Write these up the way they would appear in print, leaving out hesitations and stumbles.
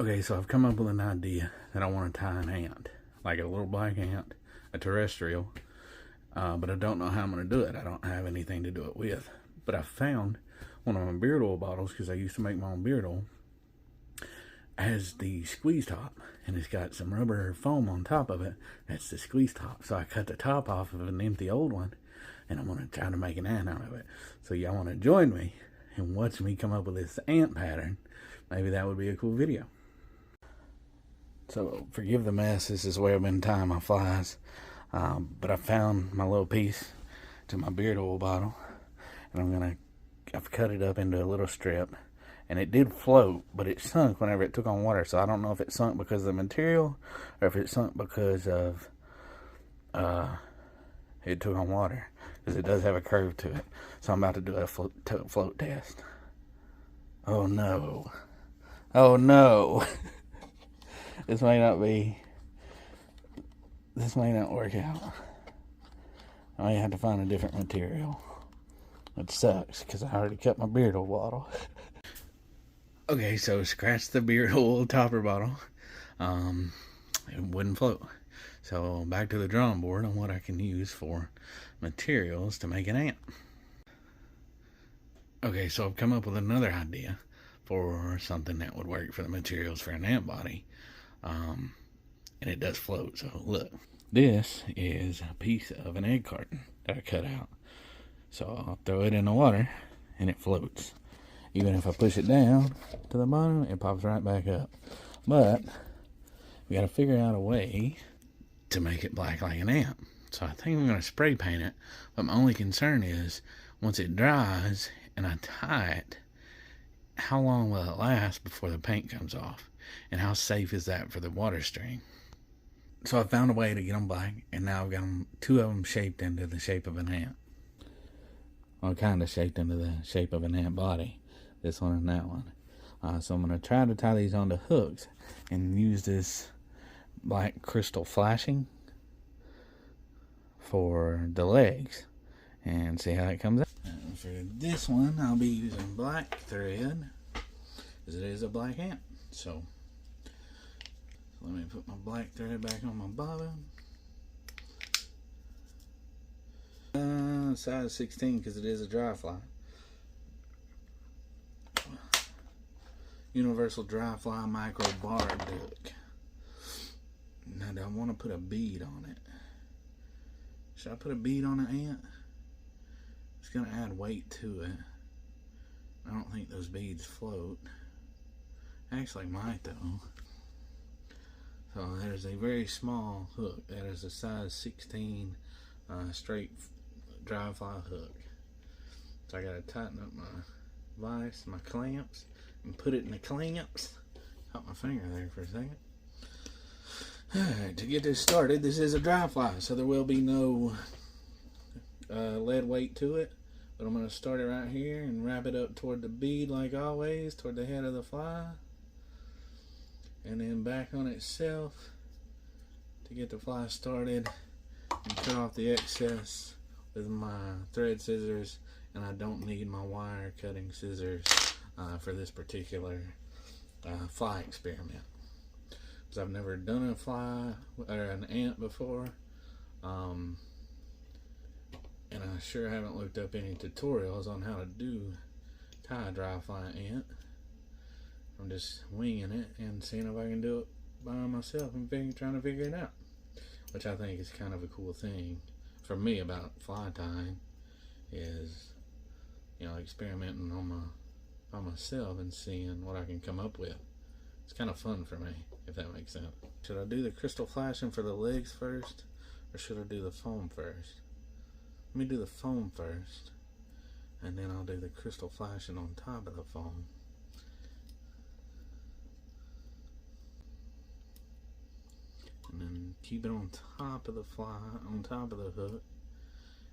Okay, so I've come up with an idea that I want to tie an ant, like a little black ant, a terrestrial, but I don't know how I'm going to do it. I don't have anything to do it with. But I found one of my beard oil bottles, because I used to make my own beard oil, has the squeeze top, and it's got some rubber foam on top of it. That's the squeeze top. So I cut the top off of an empty old one, and I'm going to try to make an ant out of it. So y'all want to join me and watch me come up with this ant pattern? Maybe that would be a cool video. So forgive the mess. This is where I've been tying my flies. But I found my little piece to my beard oil bottle, and I've cut it up into a little strip, and it did float, but it sunk whenever it took on water. So I don't know if it sunk because of the material, or if it sunk because of it took on water, because it does have a curve to it. So I'm about to do a float test. Oh no! Oh no! This may not work out. I may have to find a different material. It sucks, because I already cut my beard oil bottle. Okay, so scratch the beard oil topper bottle. It wouldn't float. So back to the drawing board on what I can use for materials to make an ant. Okay, so I've come up with another idea for something that would work for the materials for an ant body. And it does float. So look, this is a piece of an egg carton that I cut out. So I'll throw it in the water and it floats. Even if I push it down to the bottom, it pops right back up. But we got to figure out a way to make it black like an ant. So I think I'm going to spray paint it. But my only concern is, once it dries and I tie it, how long will it last before the paint comes off? And how safe is that for the water stream? So I found a way to get them black, and now I've got two of them shaped into the shape of an ant. Well, kind of shaped into the shape of an ant body. This one and that one. So I'm going to try to tie these onto hooks and use this black crystal flashing for the legs and see how it comes out. And for this one, I'll be using black thread, as it is a black ant. So let me put my black thread back on my bottom. Size 16, because it is a dryfly. Universal dryfly micro barred hook. Now, do I want to put a bead on it? Should I put a bead on an ant? It's going to add weight to it. I don't think those beads float. Actually might though. So there's a very small hook. That is a size 16 straight dryfly hook. So I gotta tighten up my vise, my clamps, and put it in the clamps. Caught my finger there for a second. Alright, to get this started, this is a dryfly, so there will be no lead weight to it. But I'm going to start it right here and wrap it up toward the bead like always, toward the head of the fly. And then back on itself to get the fly started, and cut off the excess with my thread scissors. And I don't need my wire cutting scissors for this particular fly experiment, because I've never done a fly or an ant before, and I sure haven't looked up any tutorials on how to tie a dry fly ant. I'm just winging it and seeing if I can do it by myself and trying to figure it out, which I think is kind of a cool thing for me about fly tying, is, you know, experimenting on myself and seeing what I can come up with. It's kind of fun for me, if that makes sense. Should I do the crystal flashing for the legs first, or should I do the foam first? Let me do the foam first, and then I'll do the crystal flashing on top of the foam. And then keep it on top of the fly, on top of the hook.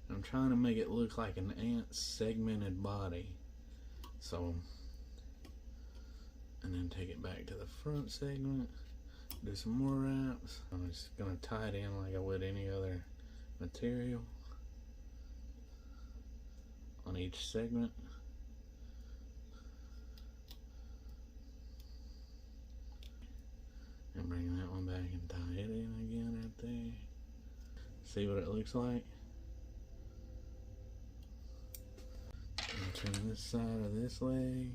And I'm trying to make it look like an ant's segmented body. So, and then take it back to the front segment, do some more wraps. I'm just going to tie it in like I would any other material on each segment. back and tie it in again right there. See what it looks like? And turn this side of this leg.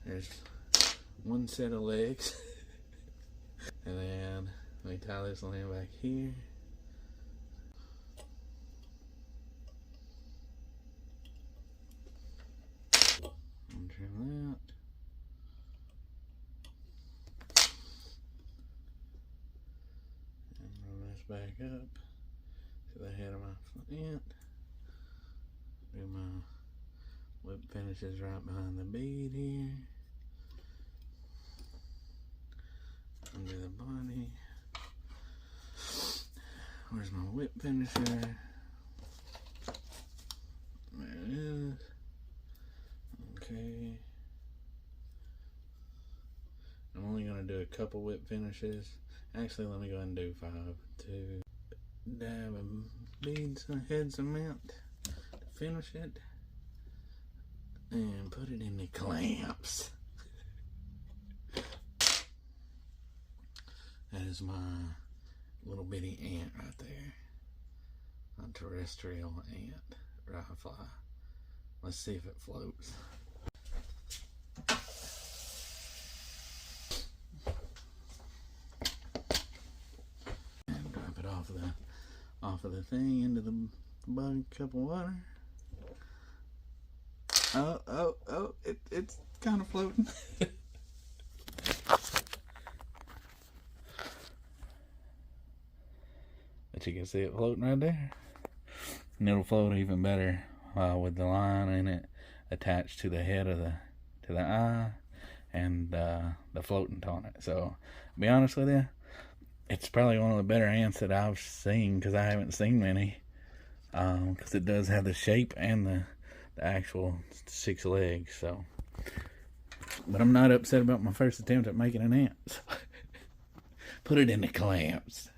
There's one set of legs. And then we tie this limb back here. And trim that. And run this back up to the head of my flint. Do my whip finishes right behind the bead here. Under the body. Where's my whip finisher? There it is. Okay. I'm only going to do a couple whip finishes. Actually, let me go ahead and do 5. 2. Dab a bead head cement to finish it. And put it in the clamps. That is my little bitty ant right there. A terrestrial ant, dryfly. Let's see if it floats. And drop it off of the thing into the bug cup of water. Oh, it's kind of floating. But you can see it floating right there. And it'll float even better with the line in it attached to the head of the eye and the floatant on it. So, to be honest with you, it's probably one of the better ants that I've seen, because I haven't seen many. Because it does have the shape and the actual 6 legs. So, but I'm not upset about my first attempt at making an ant. So put it in the clamps.